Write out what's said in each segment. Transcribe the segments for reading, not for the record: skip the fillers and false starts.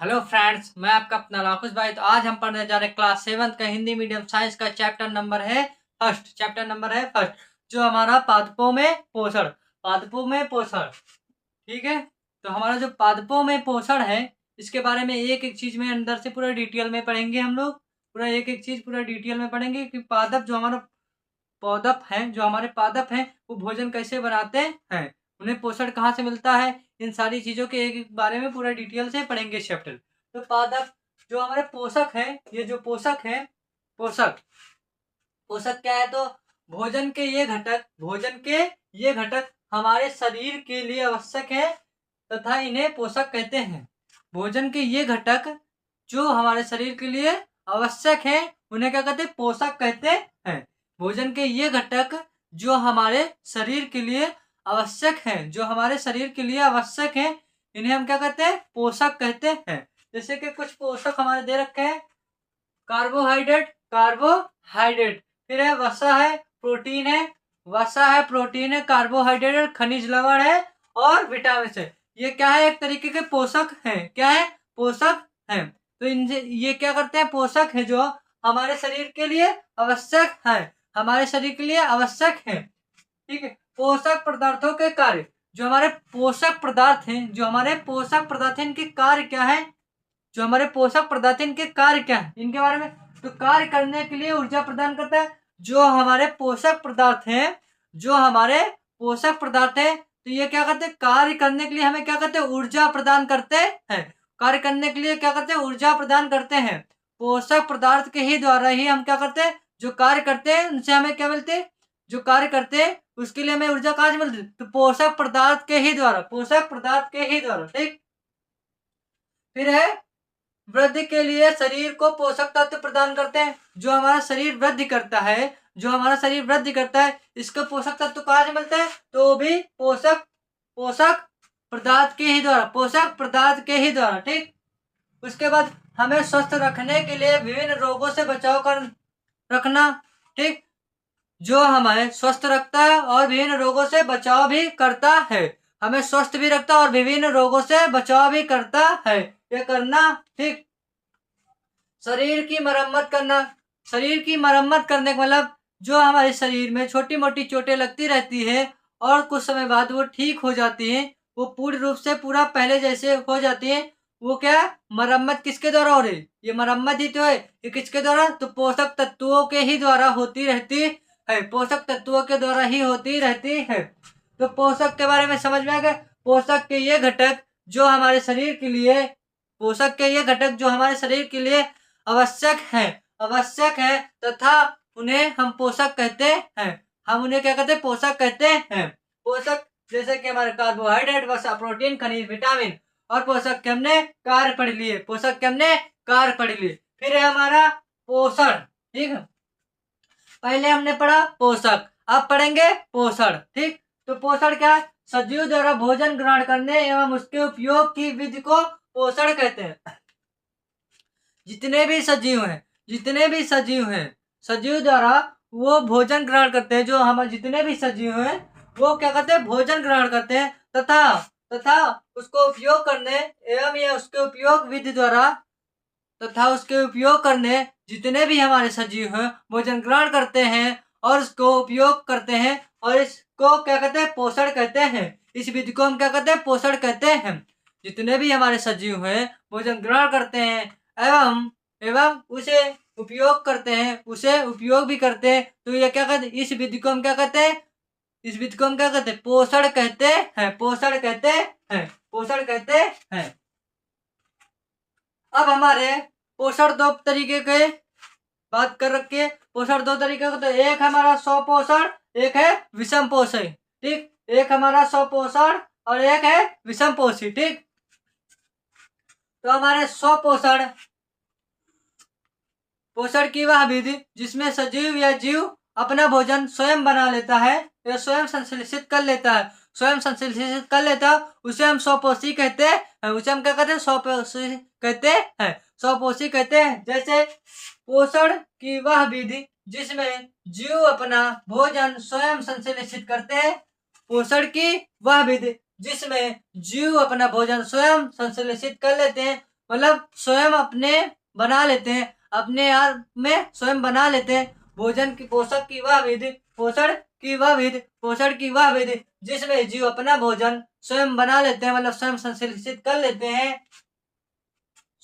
Hello friends, मैं आपका अपना लाखुश भाई। तो आज हम पढ़ने जा रहे हैं क्लास 7 का हिंदी मीडियम साइंस का चैप्टर नंबर है फर्स्ट, जो हमारा पादपों में पोषण। पादपों में पोषण, ठीक है। तो हमारा जो पादपों में पोषण है, इसके बारे में एक एक चीज में अंदर से पूरा डिटेल में पढ़ेंगे हम लोग। पूरा एक एक चीज पूरा डिटेल में पढ़ेंगे कि पादप जो हमारे पादप हैं वो भोजन कैसे बनाते हैं, उन्हें पोषण कहाँ से मिलता है। इन सारी चीजों के एक एक बारे में पूरा डिटेल से पढ़ेंगे चैप्टर। तो पादप जो हमारे पोषक हैं, ये जो पोषक हैं, पोषक पोषक क्या है? तो भोजन के ये घटक हमारे शरीर के लिए आवश्यक है तथा इन्हें पोषक कहते हैं। भोजन के ये घटक जो हमारे शरीर के लिए आवश्यक है, उन्हें क्या कहते हैं? पोषक कहते हैं। भोजन के ये घटक जो हमारे शरीर के लिए आवश्यक हैं, इन्हें हम क्या कहते हैं? पोषक कहते हैं। जैसे कि कुछ पोषक हमारे दे रखे हैं। कार्बोहाइड्रेट, फिर है वसा है, प्रोटीन है, कार्बोहाइड्रेट, खनिज लवण है और विटामिन है। ये क्या है? एक तरीके के पोषक हैं। क्या है? पोषक हैं। तो इनसे ये क्या करते हैं? पोषक है जो हमारे शरीर के लिए आवश्यक है, ठीक है। पोषक पदार्थों के कार्य, जो हमारे पोषक पदार्थ हैं, इनके कार्य क्या है? इनके कार्य क्या है, इनके बारे में। तो कार्य करने के लिए ऊर्जा प्रदान करता है। जो हमारे पोषक पदार्थ हैं, तो ये क्या करते हैं? कार्य करने के लिए हमें क्या करते हैं? ऊर्जा प्रदान करते हैं। पोषक पदार्थ के ही द्वारा ही हम क्या करते हैं? जो कार्य करते हैं उनसे हमें क्या मिलते हैं? जो कार्य करते हैं उसके लिए हमें ऊर्जा कहाँ से मिलती है? तो पोषक पदार्थ के ही द्वारा, ठीक। फिर है वृद्धि के लिए शरीर को पोषक तत्व प्रदान करते हैं। जो हमारा शरीर वृद्धि करता है, इसको पोषक तत्व कहाँ से मिलते हैं? तो भी पोषक पदार्थ के ही द्वारा, ठीक। उसके बाद हमें स्वस्थ रखने के लिए विभिन्न रोगों से बचाव कर रखना, ठीक। जो हमें स्वस्थ रखता है और विभिन्न रोगों से बचाव भी करता है। हमें स्वस्थ भी रखता है और विभिन्न रोगों से बचाव भी करता है। ये करना, ठीक। शरीर की मरम्मत करने का मतलब, जो हमारे शरीर में छोटी मोटी चोटें लगती रहती है और कुछ समय बाद वो ठीक हो जाती हैं, वो पूर्ण रूप से पूरा पहले जैसे हो जाती है। वो क्या? मरम्मत किसके द्वारा हो रही? ये मरम्मत ही तो है। ये किसके द्वारा? तो पोषक तत्वों के ही द्वारा होती रहती है। तो पोषक के बारे में समझ में आ गया। पोषक के ये घटक जो हमारे शरीर के लिए आवश्यक है तथा उन्हें हम पोषक कहते हैं। हम उन्हें क्या कहते हैं? पोषक कहते हैं। पोषक जैसे कि हमारे कार्बोहाइड्रेट, वसा, प्रोटीन, खनिज, विटामिन और पोषक के हमने कार्य पढ़ लिए। फिर है हमारा पोषण, ठीक है। पहले हमने पढ़ा पोषक, अब पढ़ेंगे पोषण, ठीक। तो पोषण क्या है? सजीव द्वारा भोजन ग्रहण करने एवं उसके उपयोग की विधि को पोषण कहते हैं। जितने भी सजीव हैं, सजीव द्वारा वो भोजन ग्रहण करते हैं। जो हम जितने भी सजीव हैं वो क्या करते हैं? भोजन ग्रहण करते हैं तथा उसको उपयोग करने एवं या उसके उपयोग विधि द्वारा जितने भी हमारे सजीव हैं भोजन ग्रहण करते हैं और उसको उपयोग करते हैं, और इसको क्या कहते हैं? पोषण कहते हैं। इस विधि को हम क्या कहते हैं? पोषण कहते हैं। जितने भी हमारे सजीव हैं भोजन ग्रहण करते हैं एवं उसे उपयोग करते हैं, उसे उपयोग भी करते हैं, तो ये क्या कहते हैं? इस विधि को हम क्या कहते हैं? पोषण कहते हैं। अब हमारे पोषण दो तरीके के बात कर रखी है। पोषण दो तरीके का, तो एक हमारा स्वपोषण, एक है विषम पोषण, ठीक। एक हमारा स्वपोषण और एक है विषम पोषी, ठीक। तो हमारे पोषण की वह विधि जिसमें सजीव या जीव अपना भोजन स्वयं बना लेता है या स्वयं संश्लेषित कर लेता है, उसे हम स्वपोषी कहते हैं। उसे हम क्या कहते हैं? स्वपोषी कहते हैं। जैसे पोषण की वह विधि जिसमें जीव अपना भोजन स्वयं संश्लेषित करते हैं। पोषण की वह विधि जिसमें जीव अपना भोजन स्वयं संश्लेषित कर लेते हैं, मतलब स्वयं अपने बना लेते हैं, अपने आप में स्वयं बना लेते हैं भोजन की पोषक की वह विधि, पोषण की वह विधि जिसमें जीव अपना भोजन स्वयं बना लेते हैं, मतलब स्वयं संश्लेषित कर लेते हैं,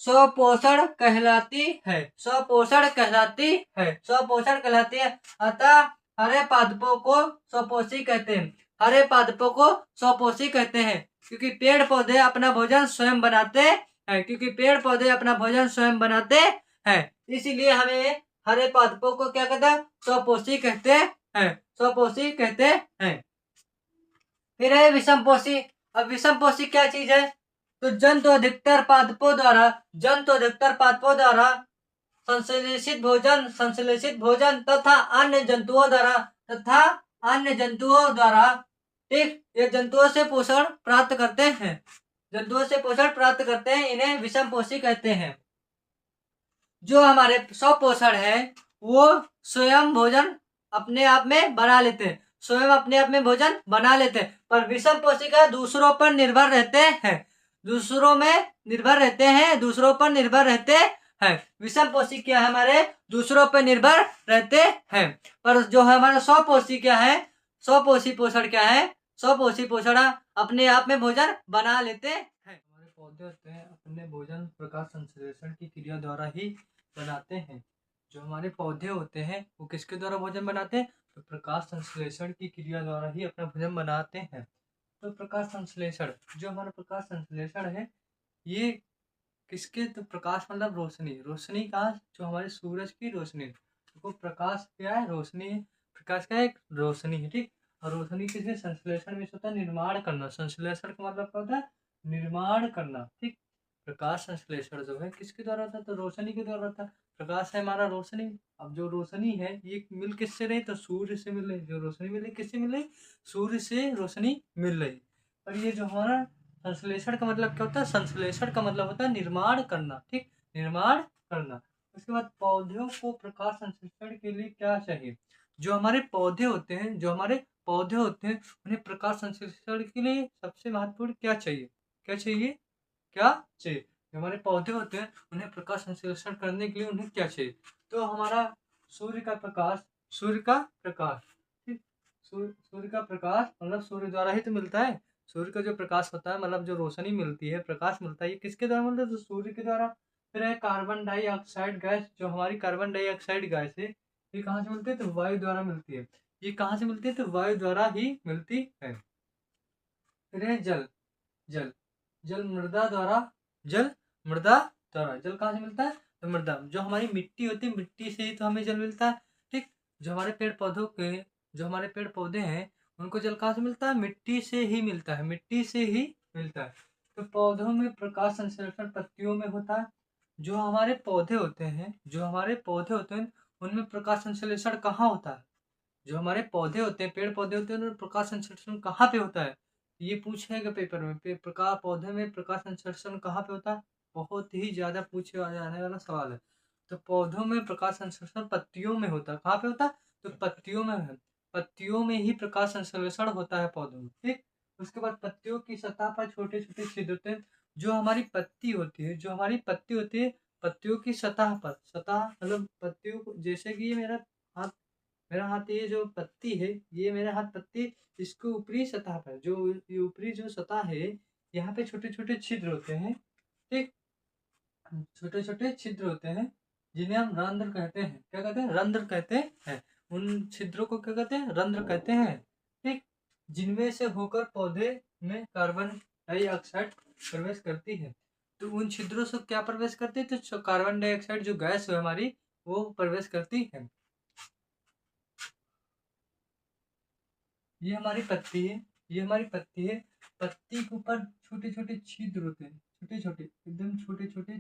स्वपोषण कहलाती है। स्वपोषण कहलाती है। स्वपोषण कहलाती है। अतः हरे पादपों को स्वपोषी कहते हैं। हरे पादपों को स्वपोषी कहते हैं क्योंकि पेड़ पौधे अपना भोजन स्वयं बनाते हैं, क्योंकि पेड़ पौधे अपना भोजन स्वयं बनाते हैं, इसीलिए हमें हरे पादपों को क्या कहते हैं? स्वपोषी कहते हैं। स्वपोषी कहते हैं। फिर है विषमपोषी। अब विषमपोषी क्या चीज है? तो जंतु अधिकतर पादपों द्वारा संश्लेषित भोजन तथा अन्य जंतुओं द्वारा ठीक, ये जंतुओं से पोषण प्राप्त करते हैं। इन्हें विषमपोषी कहते हैं। जो हमारे स्वपोषण है वो स्वयं भोजन अपने आप में बना लेते हैं, पर विषमपोषी का दूसरों पर निर्भर रहते हैं, विषमपोषी क्या है? हमारे दूसरों पर निर्भर रहते हैं। पर जो हमारा स्वपोषी क्या है? स्वपोषी पोषण अपने आप में भोजन बना लेते हैं। हमारे पौधे होते हैं अपने भोजन प्रकाश संश्लेषण की क्रिया द्वारा ही बनाते हैं। जो हमारे पौधे होते हैं वो किसके द्वारा भोजन बनाते हैं? तो प्रकाश संश्लेषण की क्रिया द्वारा ही अपना भोजन बनाते हैं। तो प्रकाश संश्लेषण, जो हमारा प्रकाश संश्लेषण है ये किसके? तो प्रकाश मतलब रोशनी का, जो हमारे सूरज की रोशनी, तो प्रकाश क्या है? रोशनी है। प्रकाश क्या है? रोशनी है। ठीक, और रोशनी किसके संश्लेषण में होता है? निर्माण करना। संश्लेषण का मतलब क्या होता है? निर्माण करना। ठीक, प्रकाश संश्लेषण जो है किसके द्वारा होता है? तो रोशनी के द्वारा होता है। प्रकाश है हमारा रोशनी। अब जो रोशनी है ये मिल किससे रही? तो सूर्य से मिल रही। जो रोशनी मिल रही किससे मिल रही? सूर्य से रोशनी मिल रही। और ये जो हमारा संश्लेषण का मतलब क्या होता है? संश्लेषण का मतलब होता है निर्माण करना। ठीक, निर्माण करना। उसके बाद पौधों को प्रकाश संश्लेषण के लिए क्या चाहिए? जो हमारे पौधे होते हैं उन्हें प्रकाश संश्लेषण के लिए सबसे महत्वपूर्ण क्या चाहिए? जो हमारे पौधे होते हैं उन्हें प्रकाश संश्लेषण करने के लिए उन्हें क्या चाहिए? तो हमारा सूर्य का प्रकाश। ठीक, सूर्य का प्रकाश मतलब सूर्य द्वारा ही तो मिलता है। सूर्य का जो प्रकाश होता है मतलब जो रोशनी मिलती है, प्रकाश मिलता है, ये किसके द्वारा मिलता है? तो सूर्य के द्वारा। फिर है कार्बन डाइऑक्साइड गैस। जो हमारी कार्बन डाइऑक्साइड गैस है ये कहाँ से मिलती है? तो वायु द्वारा मिलती है। ये कहाँ से मिलती है? तो वायु द्वारा ही मिलती है। फिर है जल। जल मृदा द्वारा। जल कहाँ से मिलता है? तो मृदा, जो हमारी मिट्टी होती है, मिट्टी से ही तो हमें जल मिलता है। ठीक, जो हमारे पेड़ पौधे हैं उनको जल कहाँ से मिलता है? मिट्टी से ही मिलता है। तो पौधों में प्रकाश संश्लेषण पत्तियों में होता है। जो हमारे पौधे होते हैं उनमें प्रकाश संश्लेषण कहाँ होता है? जो हमारे पौधे होते हैं, पेड़ पौधे होते हैं, उनमें प्रकाश संश्लेषण कहाँ पे होता है? ये पूछेगा पेपर में। प्रकाश पौधे में प्रकाश संश्लेषण कहाँ पे होता है? बहुत ही ज्यादा पूछे जाने वाला सवाल है। तो पौधों में प्रकाश संश्लेषण पत्तियों में होता है। कहाँ पे होता है? तो पत्तियों में है। पत्तियों में ही प्रकाश संश्लेषण होता है पौधों में। ठीक, उसके बाद पत्तियों की सतह पर छोटे छोटे छिद्र होते हैं। जो हमारी पत्ती होती है, पत्तियों की सतह मतलब पत्तियों को, जैसे कि ये मेरा हाथ, ये जो पत्ती है, ये मेरा हाथ पत्ती, इसको ऊपरी सतह पर, जो ये ऊपरी जो सतह है, यहाँ पे छोटे छोटे छिद्र होते हैं। ठीक, छोटे छोटे छिद्र होते हैं जिन्हें हम रंध्र कहते हैं। क्या कहते हैं? रंध्र कहते हैं। उन छिद्रों को क्या कहते हैं? रंध्र कहते हैं। ठीक, जिनमें से होकर पौधे में कार्बन डाइऑक्साइड प्रवेश करती है। तो उन छिद्रों से क्या प्रवेश करती है? तो कार्बन डाइऑक्साइड जो गैस है हमारी, वो प्रवेश करती है। ये हमारी पत्ती है। पत्ती के ऊपर छोटे छोटे छिद्र होते हैं। एकदम छोटे छोटे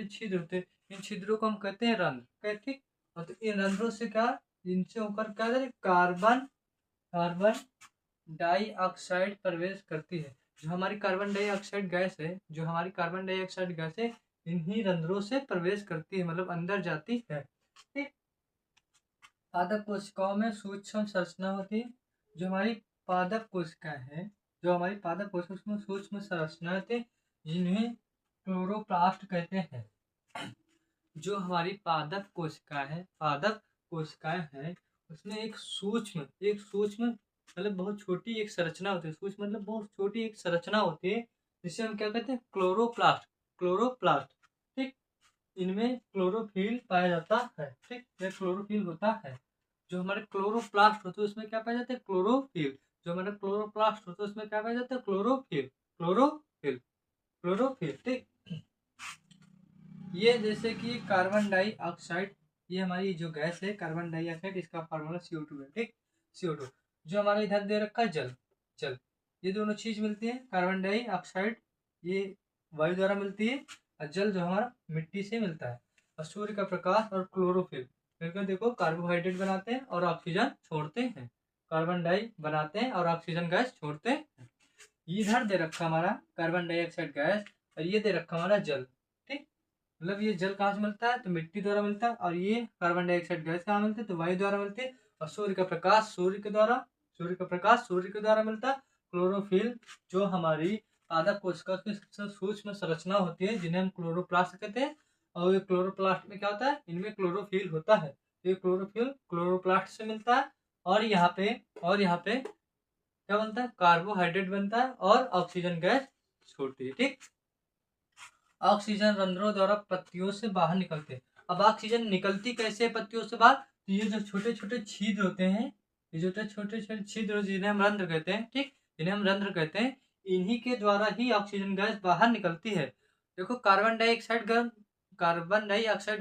छिद्र होते हैं। इन छिद्रों को हम कहते हैं रंध्र। ठीक, और तो इन रंध्रों से क्या, इनसे होकर क्या कार्बन डाइऑक्साइड प्रवेश करती है। जो हमारी कार्बन डाइऑक्साइड गैस है इन्हीं रंध्रों से प्रवेश करती है, मतलब अंदर जाती है। ठीक, पादप कोशिकाओं में सूक्ष्म संरचना होती है। जो हमारी पादप कोशिका है, उसमें सूक्ष्म संरचना होती है। जिन्हें क्लोरोप्लास्ट कहते हैं। जो हमारी पादप कोशिकाएं हैं, उसमें एक सूक्ष्म मतलब बहुत छोटी एक संरचना होती है। सूक्ष्म मतलब बहुत छोटी एक संरचना होती है, जिसे हम क्या कहते हैं, क्लोरोप्लास्ट। ठीक, इनमें क्लोरोफिल पाया जाता है। ठीक, यह क्लोरोफिल होता है। जो हमारे क्लोरोप्लास्ट होते हैं उसमें क्या पाया जाता है, क्लोरोफिल। जो हमारे क्लोरोप्लास्ट होते हैं उसमें क्या पाया जाता है, क्लोरोफिल। ठीक, ये जैसे कि कार्बन डाइऑक्साइड, ये हमारी जो गैस है कार्बन डाइऑक्साइड, इसका फार्मूला CO2 है। ठीक, CO2। जो हमारे इधर दे रखा है जल, ये दोनों चीज मिलती है। कार्बन डाइऑक्साइड ये वायु द्वारा मिलती है, और जल जो हमारा मिट्टी से मिलता है। और सूर्य का प्रकाश और क्लोरोफिल मिलकर देखो कार्बोहाइड्रेट बनाते हैं और ऑक्सीजन छोड़ते हैं। कार्बन डाई बनाते हैं और ऑक्सीजन गैस छोड़ते हैं। इधर दे रखा हमारा कार्बन डाइऑक्साइड गैस, और ये दे रखा हमारा जल। ठीक, मतलब ये जल कहाँ से मिलता है, तो मिट्टी द्वारा मिलता है। और ये कार्बन डाइऑक्साइड गैस कहाँ मिलती है, तो वायु द्वारा मिलती है। और सूर्य का प्रकाश सूर्य के द्वारा मिलता है। क्लोरोफिल जो हमारी पादप कोशिका की सबसे सूक्ष्म संरचना होती है, जिन्हें हम क्लोरोप्लास्ट कहते हैं। और ये क्लोरोप्लास्ट में क्या होता है, इनमें क्लोरोफिल होता है। ये क्लोरोफिल क्लोरोप्लास्ट से मिलता है। और यहाँ पे क्या बनता है, कार्बोहाइड्रेट बनता है और ऑक्सीजन गैस छोड़ती है। ठीक, ऑक्सीजन रंध्रों द्वारा पत्तियों से बाहर निकलते हैं। अब ऑक्सीजन निकलती कैसे है पत्तियों से बाहर, तो ये जो छोटे छोटे छिद्र होते हैं, ये जो छोटे छोटे छिद्र जिन्हें हम रंध्र कहते हैं, ठीक, जिन्हें हम रंध्र कहते हैं, इन्हीं के द्वारा ही ऑक्सीजन गैस बाहर निकलती है। देखो कार्बन डाइऑक्साइड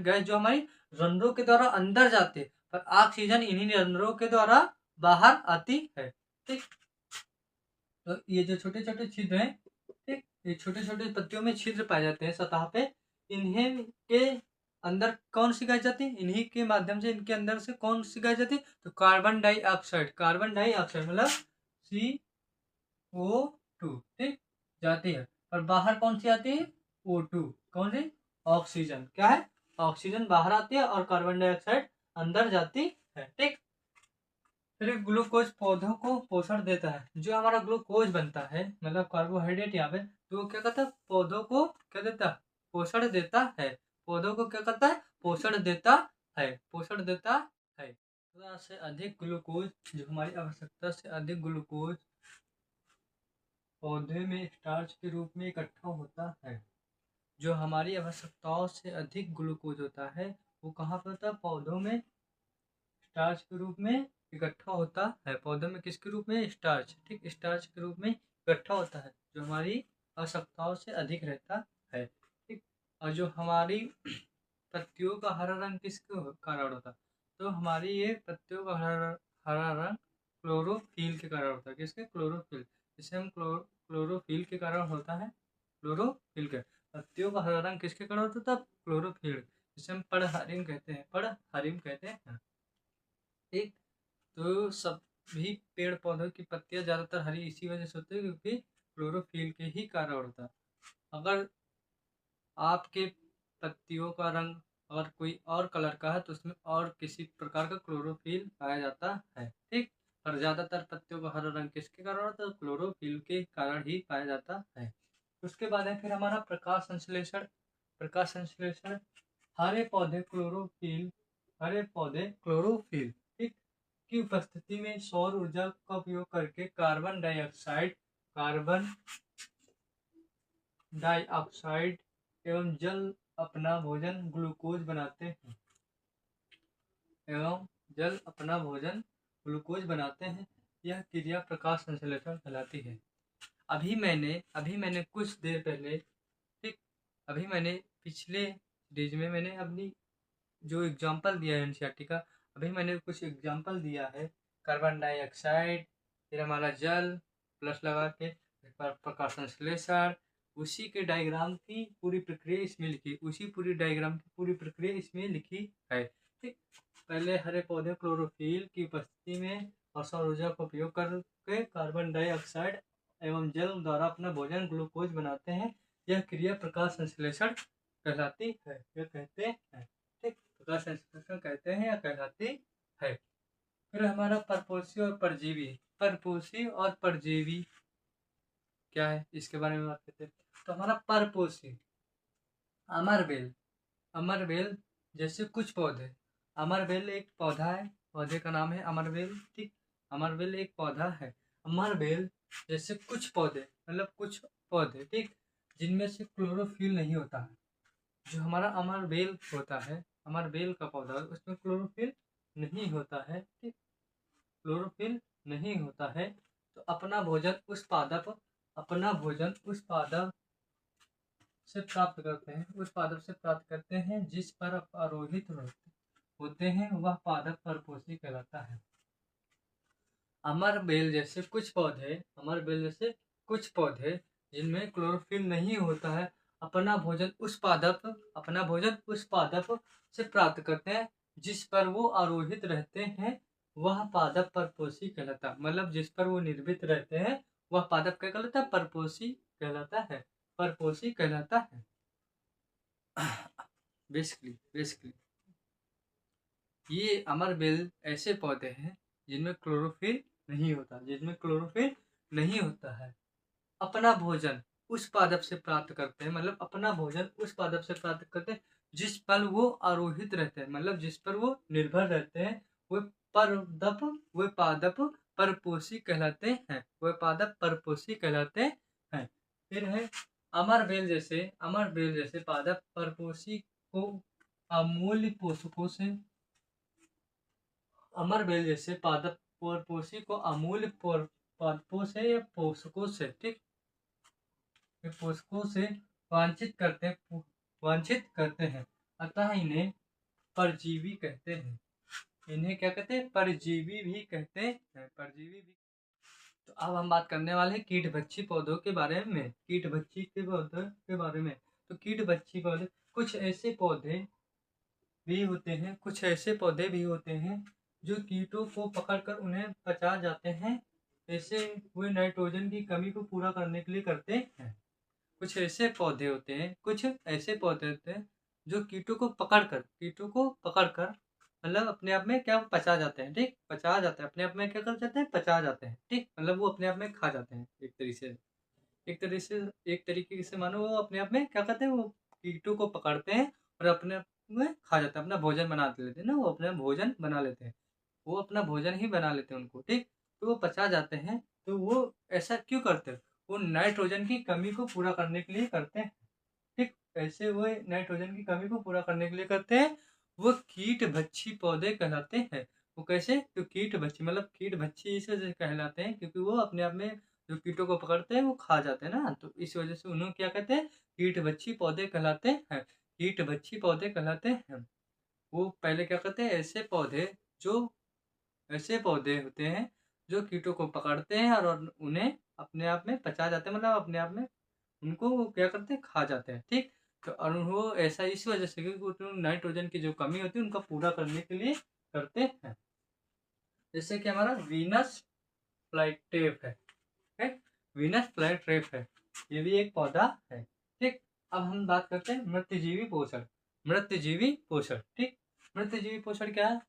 गैस जो हमारी रंध्रों के द्वारा अंदर जाती है, पर ऑक्सीजन इन्हीं रंध्रों के द्वारा बाहर आती है। ठीक, तो ये जो छोटे छोटे छिद्र हैं, ठीक, ये छोटे छोटे पत्तियों में छिद्र पाए जाते हैं सतह पे। इन्हें के अंदर कौन सी गैस जाती है, इन्हीं के माध्यम से इनके अंदर से कौन सी गैस जाती है, तो कार्बन डाइऑक्साइड मतलब CO2। ठीक, जाती है। और बाहर कौन सी आती है, O2। कौन सी, ऑक्सीजन। क्या है, ऑक्सीजन बाहर आती है और कार्बन डाइऑक्साइड अंदर जाती है। ठीक, फिर ग्लूकोज पौधों को पोषण देता है। जो हमारा ग्लूकोज बनता है मतलब कार्बोहाइड्रेट यहाँ पे, तो वो क्या करता है, पौधों को क्या देता है, पोषण देता है। पौधों को क्या करता है, पोषण देता है। थोड़ा से अधिक ग्लूकोज, जो हमारी आवश्यकता से अधिक ग्लूकोज पौधे में स्टार्च के रूप में इकट्ठा होता है। जो हमारी आवश्यकताओं से अधिक ग्लूकोज होता है, वो कहाँ पर होता है, पौधों में स्टार्च के रूप में इकट्ठा होता है। पौधे में किसके रूप में, स्टार्च। ठीक, स्टार्च के रूप में इकट्ठा होता है, जो हमारी आवश्यकताओं से अधिक रहता है। ठीक, और जो हमारी पत्तियों का हरा रंग किसके कारण होता है, तो हमारी ये पत्तियों का हरा रंग क्लोरोफिल के कारण होता है। किसके, क्लोरोफिल। जिसे हम क्लोरोफिल के कारण होता है, क्लोरोफिल के। पत्तियों का हरा रंग किसके कारण होता था, क्लोरोफिल, जिसे हम पड़हरिम कहते हैं। ठीक, तो सभी पेड़ पौधों की पत्तियां ज्यादातर हरी इसी वजह से होती है, क्योंकि क्लोरोफिल के ही कारण होता है। अगर आपके पत्तियों का रंग अगर कोई और कलर का है, तो उसमें और किसी प्रकार का क्लोरोफिल पाया जाता है। ठीक, और ज्यादातर पत्तियों का हरा रंग किसके कारण होता है, क्लोरोफिल के कारण ही पाया जाता है। उसके बाद है फिर हमारा प्रकाश संश्लेषण। हरे पौधे क्लोरोफिल, ठीक, की उपस्थिति में सौर ऊर्जा का उपयोग करके कार्बन डाइऑक्साइड एवं जल अपना भोजन ग्लूकोज बनाते हैं। यह क्रिया प्रकाश संश्लेषण कहलाती है। अभी मैंने कुछ देर पहले, ठीक, अभी मैंने पिछले सीरीज में मैंने अपनी जो एग्जाम्पल दिया है एनसीईआरटी का, अभी मैंने कुछ एग्जाम्पल दिया है। कार्बन डाइऑक्साइड, फिर हमारा जल प्लस लगा के, प्रकाश संश्लेषण, उसी के डायग्राम की पूरी प्रक्रिया इसमें लिखी है। ठीक, पहले हरे पौधे क्लोरोफिल की उपस्थिति में और सौर ऊर्जा का उपयोग करके कार्बन डाइऑक्साइड एवं जल द्वारा अपना भोजन ग्लूकोज बनाते हैं। यह क्रिया प्रकाश संश्लेषण कहलाती है, यह कहते हैं। ठीक, प्रकाश संश्लेषण कहते हैं या कहलाती है। फिर हमारा परपोषी और परजीवी क्या है इसके बारे में बात करते हैं। तो हमारा परपोषी अमरबेल, अमरबेल जैसे कुछ पौधे, अमरबेल एक पौधा है, पौधे का नाम है अमरबेल, ठीक। अमरबेल एक पौधा है। अमरबेल जैसे कुछ पौधे मतलब कुछ पौधे, ठीक, जिनमें से क्लोरोफिल नहीं होता है। जो हमारा अमरबेल होता है, अमरबेल का पौधा, उसमें क्लोरोफिल नहीं होता है, ठीक, क्लोरोफिल नहीं होता है। तो अपना भोजन उस पादप, अपना भोजन उस पादप से प्राप्त करते हैं, उस पादप से प्राप्त करते हैं जिस पर आरोहित होते हैं, वह पादप परपोषी कहलाता है। अमरबेल जैसे कुछ पौधे, अमरबेल जैसे कुछ पौधे जिनमें क्लोरोफिल नहीं होता है, अपना भोजन उस पादप, अपना भोजन उस पादप से प्राप्त करते हैं जिस पर वो आरोहित रहते हैं, वह पादप परपोषी कहलाता है। मतलब जिस पर वो निर्भीत रहते हैं वह पादप क्या कहलाता है? परपोषी कहलाता है, परपोषी कहलाता है। बेसिकली ये अमरबेल ऐसे पौधे हैं जिनमें क्लोरोफिल नहीं होता, जिसमें क्लोरोफिल नहीं होता है। अपना भोजन उस पादप से प्राप्त करते हैं, मतलब अपना भोजन उस पादप से प्राप्त करते हैं जिस पर वो आरोहित रहते हैं, मतलब जिस पर वो निर्भर रहते हैं, वो पादप, वो पादप परपोषी कहलाते हैं, वह पादप परपोषी कहलाते हैं। फिर है अमरबेल जैसे पादप परपोषी को अमूल्य पोषकों से, अमरबेल जैसे पादप परपोषी को अमूल्य पादपों से या पोषकों से, ठीक, पोषकों से वांछित करते हैं, अतः इन्हें परजीवी कहते हैं। इन्हें क्या कहते हैं? परजीवी भी कहते हैं, परजीवी भी। तो अब हम बात करने वाले हैं कीटभक्षी पौधों के बारे में, कीटभक्षी के पौधों के बारे में। तो कीटभक्षी पौधे कुछ ऐसे पौधे भी होते हैं, कुछ ऐसे पौधे भी होते हैं जो कीटों को पकड़कर उन्हें पचा जाते हैं। ऐसे वे नाइट्रोजन की कमी को पूरा करने के लिए करते हैं। कुछ ऐसे पौधे होते हैं, कुछ ऐसे पौधे होते हैं जो कीटों को पकड़कर मतलब अपने आप में क्या पचा जाते हैं, ठीक, पचा जाते हैं, अपने आप में क्या कर जाते हैं? पचा जाते हैं, ठीक, मतलब वो अपने आप में खा जाते हैं। एक तरीके से मानो वो अपने आप में क्या करते हैं? वो कीटों को पकड़ते हैं और अपने आप में खा जाते हैं, अपना भोजन बना लेते हैं ना, वो अपना भोजन बना लेते हैं, वो अपना भोजन ही बना लेते हैं उनको, ठीक। तो वो पचा जाते हैं। तो वो ऐसा क्यों करते हैं? वो नाइट्रोजन की कमी को पूरा करने के लिए करते हैं, ठीक। ऐसे वो नाइट्रोजन की कमी को पूरा करने के लिए करते हैं। वो कीटभक्षी पौधे कहलाते हैं। वो कैसे? तो कीटभक्षी मतलब कीटभक्षी इस वजह से कहलाते हैं क्योंकि वो अपने आप में जो कीटों को पकड़ते हैं वो खा जाते हैं ना, तो इस वजह से उन्हें क्या कहते हैं? कीटभक्षी पौधे कहलाते हैं, कीटभक्षी पौधे कहलाते हैं। वो पहले क्या करते हैं? ऐसे पौधे होते हैं जो कीटों को पकड़ते हैं और उन्हें अपने आप में पचा जाते हैं, मतलब अपने आप में उनको वो क्या करते हैं? खा जाते हैं, ठीक। तो और वो ऐसा इस वजह से क्योंकि उसमें नाइट्रोजन की जो कमी होती है उनका पूरा करने के लिए करते हैं। जैसे कि हमारा वीनस फ्लाईट्रेप है, वीनस फ्लाईट्रेप है, ये भी एक पौधा है, ठीक। अब हम बात करते हैं मृत्यजीवी पोषण, मृत्यजीवी पोषण, ठीक। मृत्यजीवी पोषण क्या है?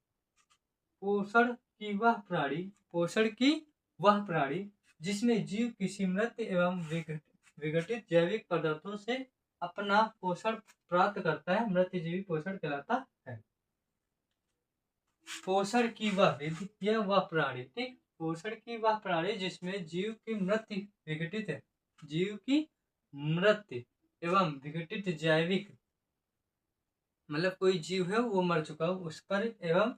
पोषण की वह प्राणी जिसमें जीव किसी मृत एवं विघटित जैविक पदार्थों से अपना पोषण प्राप्त करता है, मृत्यजीवी पोषण कहलाता है। पोषण की वह विधि या वह प्राणी, ठीक, पोषण की वह प्राणी जिसमें जीव की मृत्यु विघटित है, जीव की मृत्यु एवं विघटित जैविक, मतलब कोई जीव है वो मर चुका हो उस पर, एवं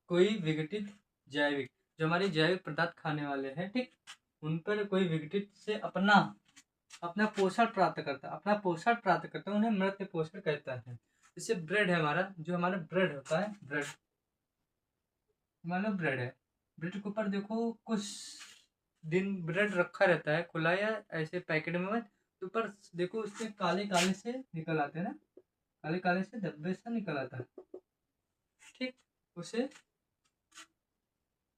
कोई विघटित जैविक, जो हमारे जैविक पदार्थ खाने वाले हैं, ठीक, उन पर कोई विघटित से अपना पोषण प्राप्त करता है, अपना पोषण प्राप्त करता है, उन्हें मृत पोषण कहता है। जैसे ब्रेड है हमारा, जो हमारा ब्रेड होता है, ब्रेड मान लो ब्रेड है, ब्रेड के ऊपर देखो कुछ दिन ब्रेड रखा रहता है खुला या ऐसे पैकेट में, तो ऊपर देखो उसके काले काले से निकल आते हैं ना, काले काले से धब्बे से निकल आता है, ठीक। उसे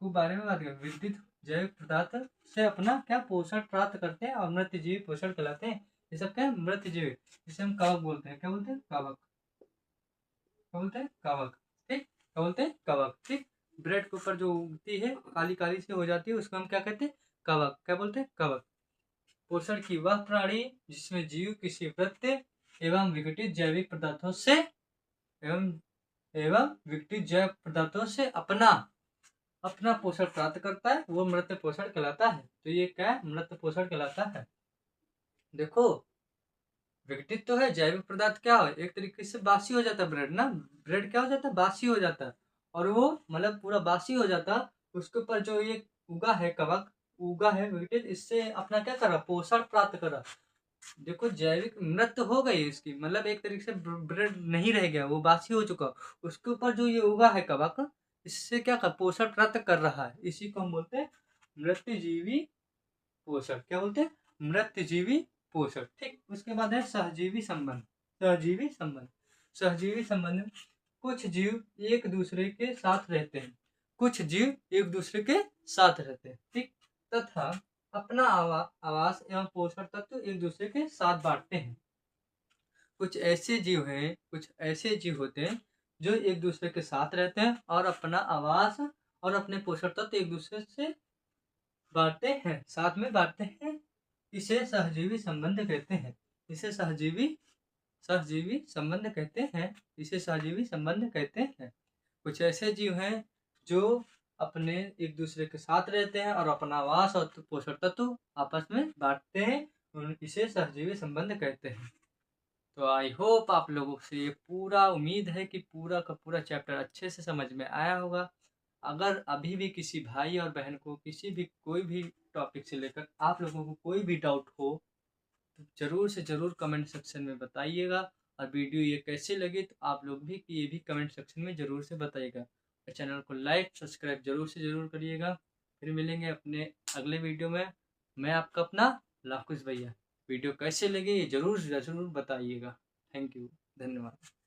को बारे में बात करें, विद्युत जैविक पदार्थ से अपना क्या पोषण प्राप्त करते हैं और मृत्यजीवी पोषण कहलाते हैं। ये सब क्या है? मृत्यजीवी, जिसे हम कवक बोलते हैं, क्या बोलते हैं? कवक, क्या बोलते हैं? कवक, ठीक, क्या बोलते हैं? कवक, ठीक। ब्रेड के ऊपर जो उगती है काली काली से हो जाती है उसको हम क्या कहते हैं? कवक, क्या बोलते हैं? कवक। पोषण की वह प्रणाली जिसमें जीव किसी वृत्त एवं विघटित जैविक पदार्थों से एवं विघटित जैव पदार्थों से अपना पोषण प्राप्त करता है, वो मृत पोषण कहलाता है। तो ये क्या है? मृत पोषण कहलाता है। देखो, विघटित तो है, जैविक पदार्थ क्या हो, एक तरीके से बासी हो जाता है ब्रेड ना। ब्रेड क्या हो जाता है? बासी हो जाता है, और वो मतलब पूरा बासी हो जाता है। उसके ऊपर जो ये उगा है कवक, उगा है विघटित, इससे अपना क्या करा? पोषण प्राप्त करा। देखो, जैविक मृत हो गई इसकी, मतलब एक तरीके से ब्रेड नहीं रह गया, वो बासी हो चुका। उसके ऊपर जो ये उगा है कवक, इससे क्या कर पोषण प्राप्त कर रहा है। इसी को हम बोलते हैं मृतजीवी पोषण। क्या बोलते हैं? मृतजीवी पोषण। ठीक, उसके बाद है सहजीवी संबंध। सहजीवी संबंध, सहजीवी संबंध में कुछ जीव एक दूसरे के साथ रहते हैं, कुछ जीव एक दूसरे के साथ रहते हैं, ठीक, तथा अपना आवास एवं पोषण तत्व एक दूसरे के साथ बांटते हैं। कुछ ऐसे जीव हैं, कुछ ऐसे जीव होते हैं जो एक दूसरे के साथ रहते हैं और अपना आवास और अपने पोषण तत्व एक दूसरे से बांटते हैं, साथ में बांटते हैं। इसे सहजीवी संबंध कहते हैं। इसे सहजीवी सहजीवी संबंध कहते हैं। इसे सहजीवी संबंध कहते हैं। कुछ ऐसे जीव हैं जो अपने एक दूसरे के साथ रहते हैं और अपना आवास और पोषण तत्व आपस में बांटते हैं, इसे सहजीवी संबंध कहते हैं। तो आई होप आप लोगों से ये पूरा, उम्मीद है कि पूरा का पूरा चैप्टर अच्छे से समझ में आया होगा। अगर अभी भी किसी भाई और बहन को किसी भी कोई भी टॉपिक से लेकर आप लोगों को कोई भी डाउट हो, तो ज़रूर से ज़रूर कमेंट सेक्शन में बताइएगा। और वीडियो ये कैसे लगी, तो आप लोग भी ये भी कमेंट सेक्शन में ज़रूर से बताइएगा। और चैनल को लाइक सब्सक्राइब ज़रूर से ज़रूर करिएगा। फिर मिलेंगे अपने अगले वीडियो में। मैं आपका अपना लाखुश भैया। वीडियो कैसे लगे ये ज़रूर बताइएगा। थैंक यू, धन्यवाद।